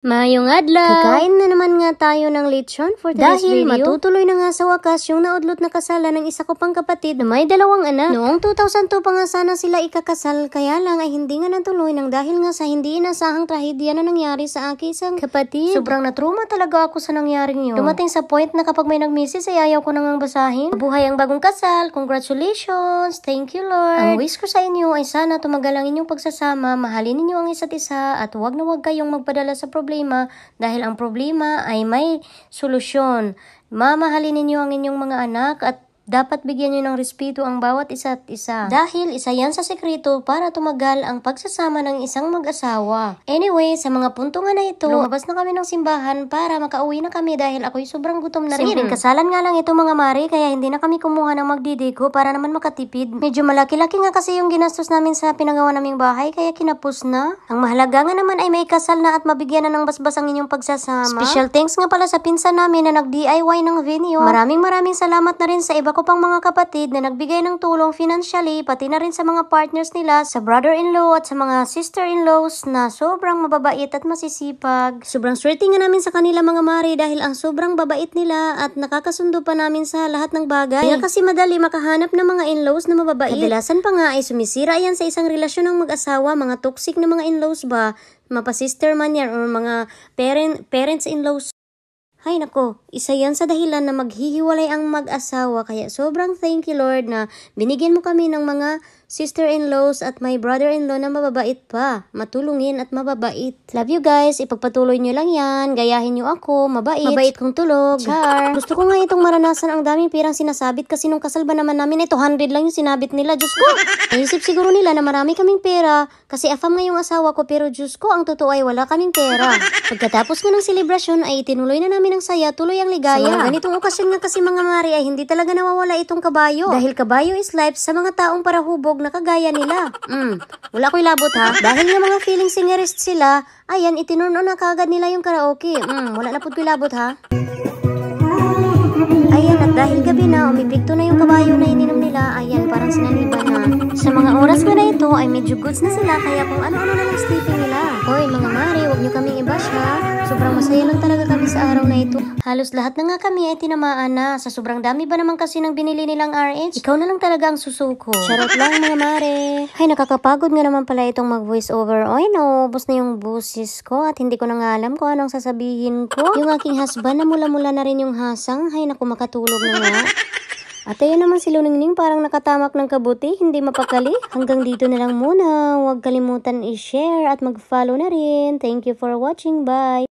Mayong adlaw! Kakain na naman nga tayo ng lechon for today's Dahil video. Matutuloy na nga sa wakas yung naudlot na kasalan ng isa ko pang kapatid na may 2 anak. Noong 2002 pa nga sana sila ikakasal, kaya lang ay hindi nga natuloy nang dahil nga sa hindi inasahang trahedya na nangyari sa aking isang kapatid. Sobrang natruma talaga ako sa nangyaring yun. Dumating sa point na kapag may nag-message ay ayaw ko nang basahin. Mabuhay ang bagong kasal, congratulations, thank you Lord. Ang wish ko sa inyo ay sana tumagal ang inyong pagsasama, mahalin ninyo ang isa't isa at huwag na huwag kayong magpadala sa problema dahil ang problema ay may solusyon. Mamahalin ninyo ang inyong mga anak at dapat bigyan nyo ng respeto ang bawat isa't isa. Dahil isa yan sa sekreto para tumagal ang pagsasama ng isang mag-asawa. Anyway, sa mga punto nga na ito, lumabas na kami ng simbahan para makauwi na kami dahil ako'y sobrang gutom na rin. Simpleng kasalan nga lang ito mga mare, kaya hindi na kami kumuha ng magdidigo para naman makatipid. Medyo malaki-laki nga kasi yung ginastos namin sa pinagawa naming bahay, kaya kinapos na. Ang mahalaga nga naman ay may kasal na at mabigyan na ng basbas ang inyong pagsasama. Special thanks nga pala sa pinsan namin na nag-DIY ng venue. Maraming salamat na rin sa iba ko pang mga kapatid na nagbigay ng tulong financially, pati na rin sa mga partners nila, sa brother-in-law at sa mga sister-in-laws na sobrang mababait at masisipag. Sobrang swerte nga namin sa kanila mga mare dahil ang sobrang babait nila at nakakasundo pa namin sa lahat ng bagay. Kaya kasi madali makahanap ng mga in-laws na mababait. Kadalasan pa nga ay sumisira yan sa isang relasyon ng mag-asawa, mga toxic na mga in-laws ba, mapa-sister man yan or mga parents-in-laws. Hay nako, isa yan sa dahilan na maghihiwalay ang mag-asawa, kaya sobrang thank you Lord na binigyan mo kami ng mga sister-in-laws at my brother-in-law na mababait pa, matulungin at mababait. Love you guys, ipagpatuloy nyo lang yan, gayahin nyo ako, mabait kong tulog. Char! Gusto ko nga itong maranasan, ang daming pirang sinasabit kasi nung kasal ba naman namin, ito 100 lang yung sinabit nila, Diyos ko! Naisip siguro nila na marami kaming pera kasi afam nga yung asawa ko, pero Diyos ko, ang totoo ay wala kaming pera. Pagkatapos nga ng selebrasyon ay itinuloy na namin ng saya, tuloy ang ligaya. Sa mga ganitong okasyon nga kasi mga mari ay hindi talaga nawawala itong kabayo. Dahil kabayo is life sa mga taong parahubog na kagaya nila. Wala ko'y labot ha. Dahil nga mga feeling singerist sila, ayan, itinurn on na kagad nila yung karaoke. Wala na po ko'y labot ha. Ayan, at dahil gabi na, umipikto na yung kabayo na ininom nila, ayan, parang sinaniban na. Sa mga oras nga na ito, ay medyo goods na sila, kaya kung ano-ano na lang sleeping nila. Hoy, mga mare, huwag nyo kaming i-bash ha. Sobrang masaya lang talaga kami sa araw na ito. Halos lahat na nga kami ay tinamaan na. Sa sobrang dami ba naman kasi ng binili nilang RH? Ikaw na lang talaga ang susuko. Charot lang mga mare. Ay, nakakapagod nga naman pala itong mag-voice over. Ay, naubos na yung busis ko at hindi ko na nga alam kung anong sasabihin ko. Yung aking husband na mula-mula na rin yung hasang. Ay, naku, makatulog na nga. At ayun naman si Luningning parang nakatamak ng kabuti, hindi mapakali. Hanggang dito na lang muna. Huwag kalimutan i-share at mag-follow na rin. Thank you for watching. Bye!